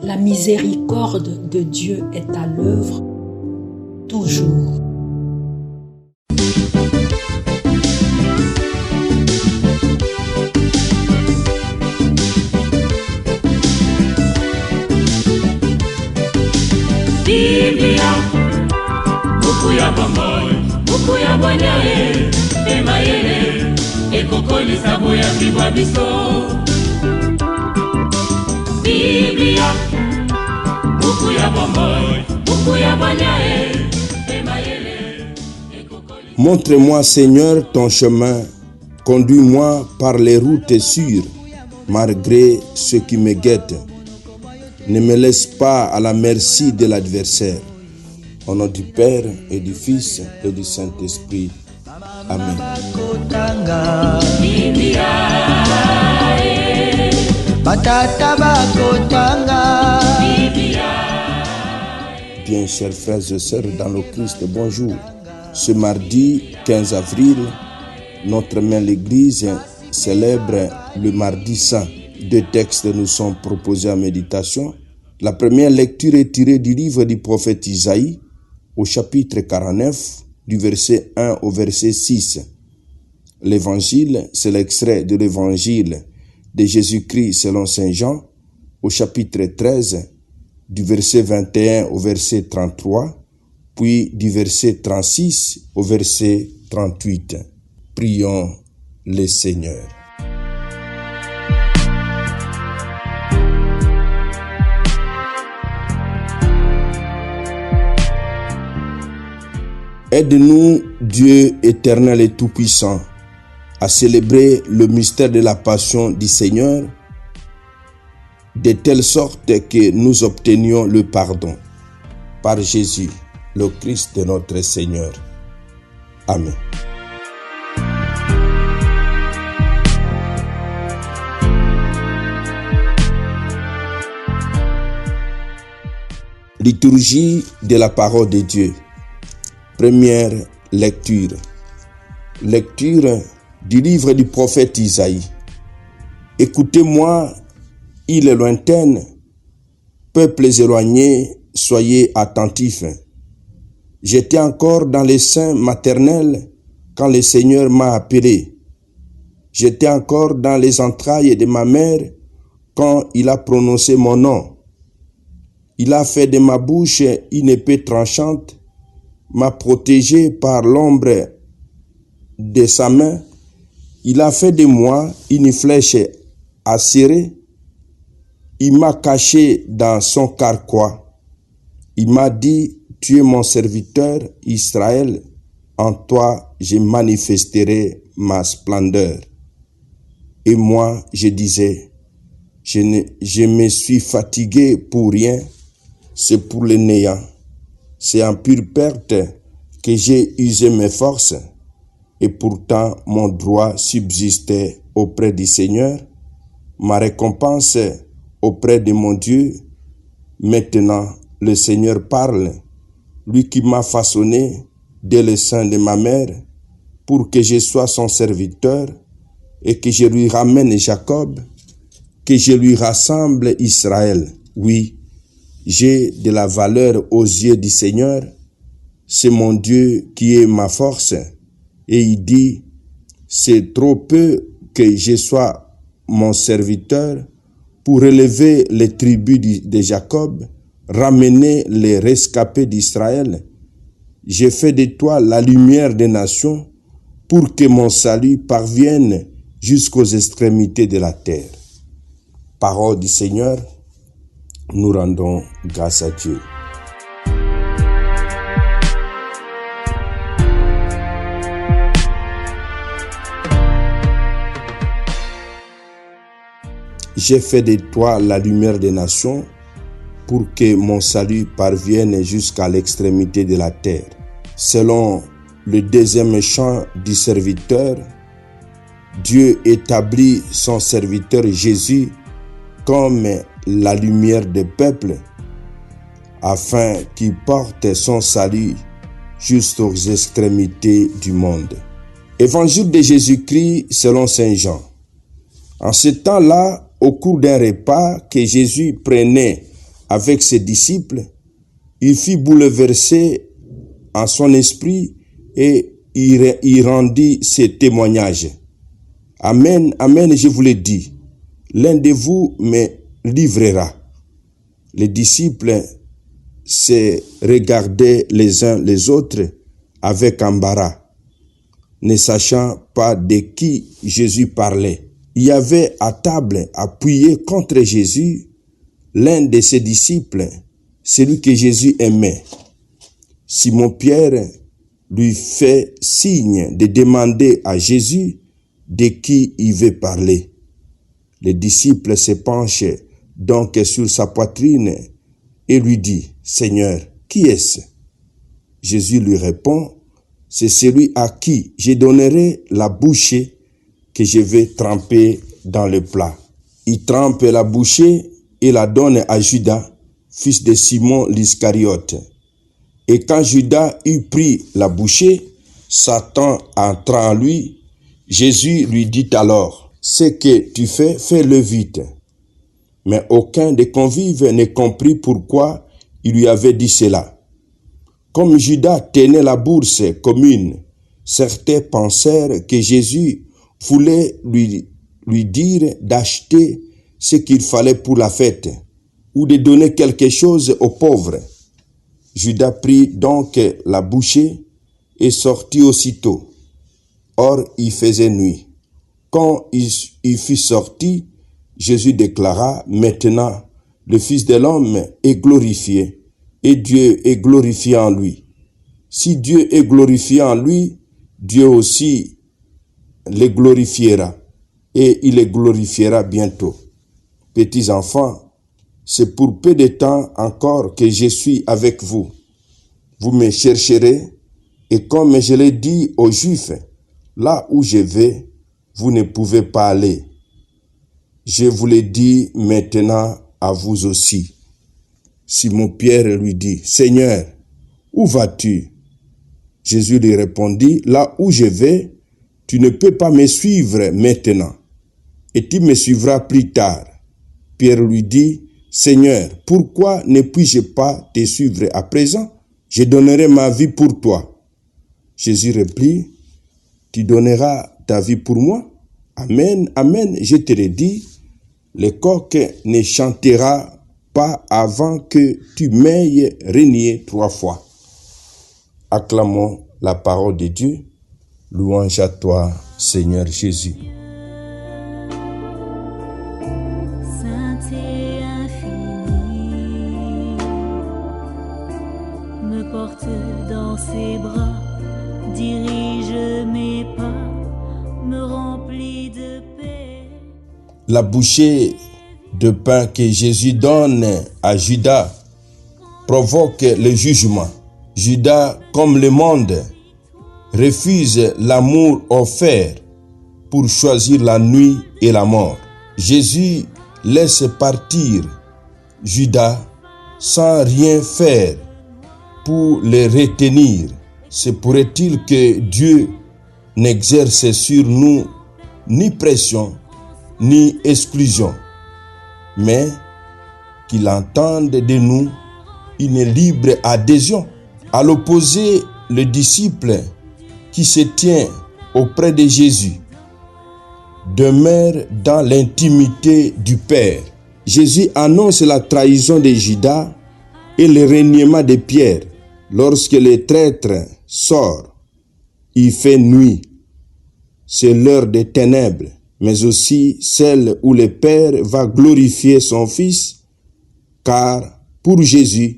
La miséricorde de Dieu est à l'œuvre toujours. Biblia, buku ya bomoi, buku ya bonyae, emayele, ekokolisa boya bibwa biso. Biblia, buku ya bomoi, buku ya bonyae, emayele, ekokolisa. Montre-moi, Seigneur, ton chemin, conduis-moi par les routes sûres, malgré ce qui me guette. Ne me laisse pas à la merci de l'adversaire. Au nom du Père et du Fils et du Saint-Esprit. Amen. Bien, chers frères et sœurs dans le Christ, bonjour. Ce mardi 15 avril, notre mère l'Église célèbre le mardi saint. Deux textes nous sont proposés en méditation. La première lecture est tirée du livre du prophète Isaïe, au chapitre 49, du verset 1 au verset 6. L'évangile, c'est l'extrait de l'évangile de Jésus-Christ selon saint Jean, au chapitre 13, du verset 21 au verset 33, puis du verset 36 au verset 38. Prions le Seigneur. Aide-nous, Dieu éternel et tout-puissant, à célébrer le mystère de la passion du Seigneur, de telle sorte que nous obtenions le pardon par Jésus, le Christ de notre Seigneur. Amen. Liturgie de la parole de Dieu. Première lecture. Lecture du livre du prophète Isaïe. Écoutez-moi, îles lointaines, peuples éloignés, soyez attentifs. J'étais encore dans les seins maternels quand le Seigneur m'a appelé. J'étais encore dans les entrailles de ma mère quand il a prononcé mon nom. Il a fait de ma bouche une épée tranchante, m'a protégé par l'ombre de sa main. Il a fait de moi une flèche acérée. Il m'a caché dans son carquois. Il m'a dit, tu es mon serviteur, Israël. En toi, je manifesterai ma splendeur. Et moi, je disais, je me suis fatigué pour rien, c'est pour le néant. C'est en pure perte que j'ai usé mes forces, et pourtant mon droit subsistait auprès du Seigneur, ma récompense auprès de mon Dieu. Maintenant, le Seigneur parle, lui qui m'a façonné dès le sein de ma mère, pour que je sois son serviteur, et que je lui ramène Jacob, que je lui rassemble Israël. Oui, j'ai de la valeur aux yeux du Seigneur, c'est mon Dieu qui est ma force. Et il dit, c'est trop peu que je sois mon serviteur pour relever les tribus de Jacob, ramener les rescapés d'Israël. J'ai fait de toi la lumière des nations pour que mon salut parvienne jusqu'aux extrémités de la terre. Parole du Seigneur, nous rendons grâce à Dieu. J'ai fait de toi la lumière des nations pour que mon salut parvienne jusqu'à l'extrémité de la terre. Selon le deuxième chant du serviteur, Dieu établit son serviteur Jésus comme la lumière des peuples, afin qu'il porte son salut jusqu'aux extrémités du monde. Évangile de Jésus-Christ selon saint Jean. En ce temps-là, au cours d'un repas que Jésus prenait avec ses disciples, il fut bouleversé en son esprit et il rendit ses témoignages. Amen, amen, je vous le dis, l'un de vous me livrera. Les disciples se regardaient les uns les autres avec embarras, ne sachant pas de qui Jésus parlait. Il y avait à table, appuyé contre Jésus, l'un de ses disciples, celui que Jésus aimait. Simon-Pierre lui fait signe de demander à Jésus de qui il veut parler. Le disciple se penche donc sur sa poitrine et lui dit, « Seigneur, qui est-ce » Jésus lui répond, « C'est celui à qui je donnerai la bouchée que je vais tremper dans le plat. » Il trempe la bouchée et la donne à Judas, fils de Simon l'Iscariote. Et quand Judas eut pris la bouchée, Satan entra en lui. Jésus lui dit alors, « Ce que tu fais, fais-le vite. » Mais aucun des convives ne comprit pourquoi il lui avait dit cela. Comme Judas tenait la bourse commune, certains pensèrent que Jésus voulait lui dire d'acheter ce qu'il fallait pour la fête ou de donner quelque chose aux pauvres. Judas prit donc la bouchée et sortit aussitôt. Or, il faisait nuit. Quand il fut sorti, Jésus déclara, « Maintenant, le Fils de l'homme est glorifié, et Dieu est glorifié en lui. Si Dieu est glorifié en lui, Dieu aussi le glorifiera, et il le glorifiera bientôt. Petits enfants, c'est pour peu de temps encore que je suis avec vous. Vous me chercherez, et comme je l'ai dit aux Juifs, là où je vais, vous ne pouvez pas aller. Je vous le dis maintenant à vous aussi. » Simon-Pierre lui dit, « Seigneur, où vas-tu » Jésus lui répondit, « Là où je vais, tu ne peux pas me suivre maintenant, et tu me suivras plus tard. » Pierre lui dit, « Seigneur, pourquoi ne puis-je pas te suivre à présent? Je donnerai ma vie pour toi. » Jésus reprit, « Tu donneras ta vie pour moi? Amen, amen, je te le dis, le coq ne chantera pas avant que tu m'aies renié 3 fois. » Acclamons la parole de Dieu. Louange à toi, Seigneur Jésus. Saint et infini, me porte dans ses bras, dirige mes pas, me remplit de paix. La bouchée de pain que Jésus donne à Judas provoque le jugement. Judas, comme le monde, refuse l'amour offert pour choisir la nuit et la mort. Jésus laisse partir Judas sans rien faire pour le retenir. Se pourrait-il que Dieu n'exerce sur nous ni pression ni exclusion, mais qu'il entende de nous une libre adhésion? À l'opposé, le disciple qui se tient auprès de Jésus demeure dans l'intimité du Père. Jésus annonce la trahison de Judas et le reniement de Pierre. Lorsque le traître sort, il fait nuit. C'est l'heure des ténèbres, mais aussi celle où le Père va glorifier son Fils, car pour Jésus,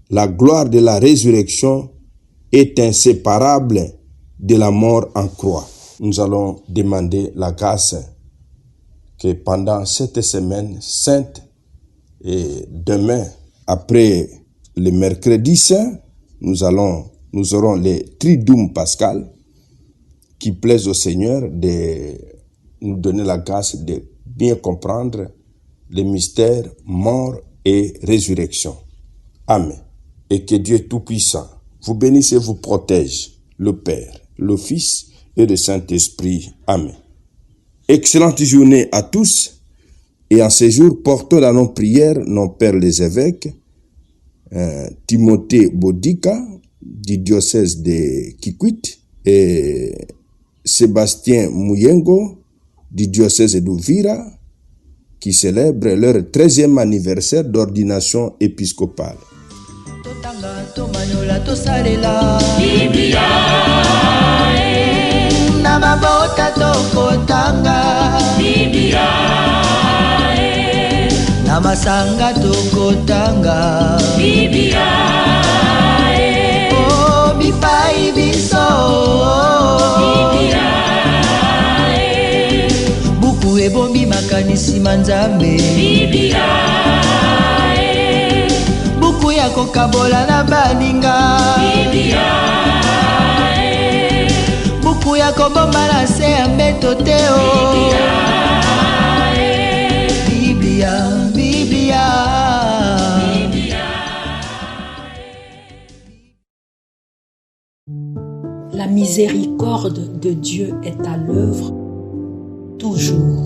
la gloire de la résurrection est inséparable de la mort en croix. Nous allons demander la grâce que pendant cette semaine sainte et demain, après le mercredi saint, nous aurons le Triduum pascal qui plaise au Seigneur de nous donner la grâce de bien comprendre les mystères mort et résurrection. Amen. Et que Dieu Tout-Puissant vous bénisse et vous protège, le Père, le Fils et le Saint-Esprit. Amen. Excellente journée à tous Et en ces jours, portons dans nos prières nos pères les évêques, Timothée Bodika, du diocèse de Kikwit, et Sébastien Muyengo, du diocèse d'Uvira, qui célèbrent leur 13e anniversaire d'ordination épiscopale. Namasanga tokotanga Biblia oh bipai biso Biblia buku ebombi makanisi manzambe Biblia buku ya kokabola na baninga Biblia buku ya kobomba na se ya mbeto teo Biblia La miséricorde de Dieu est à l'œuvre toujours.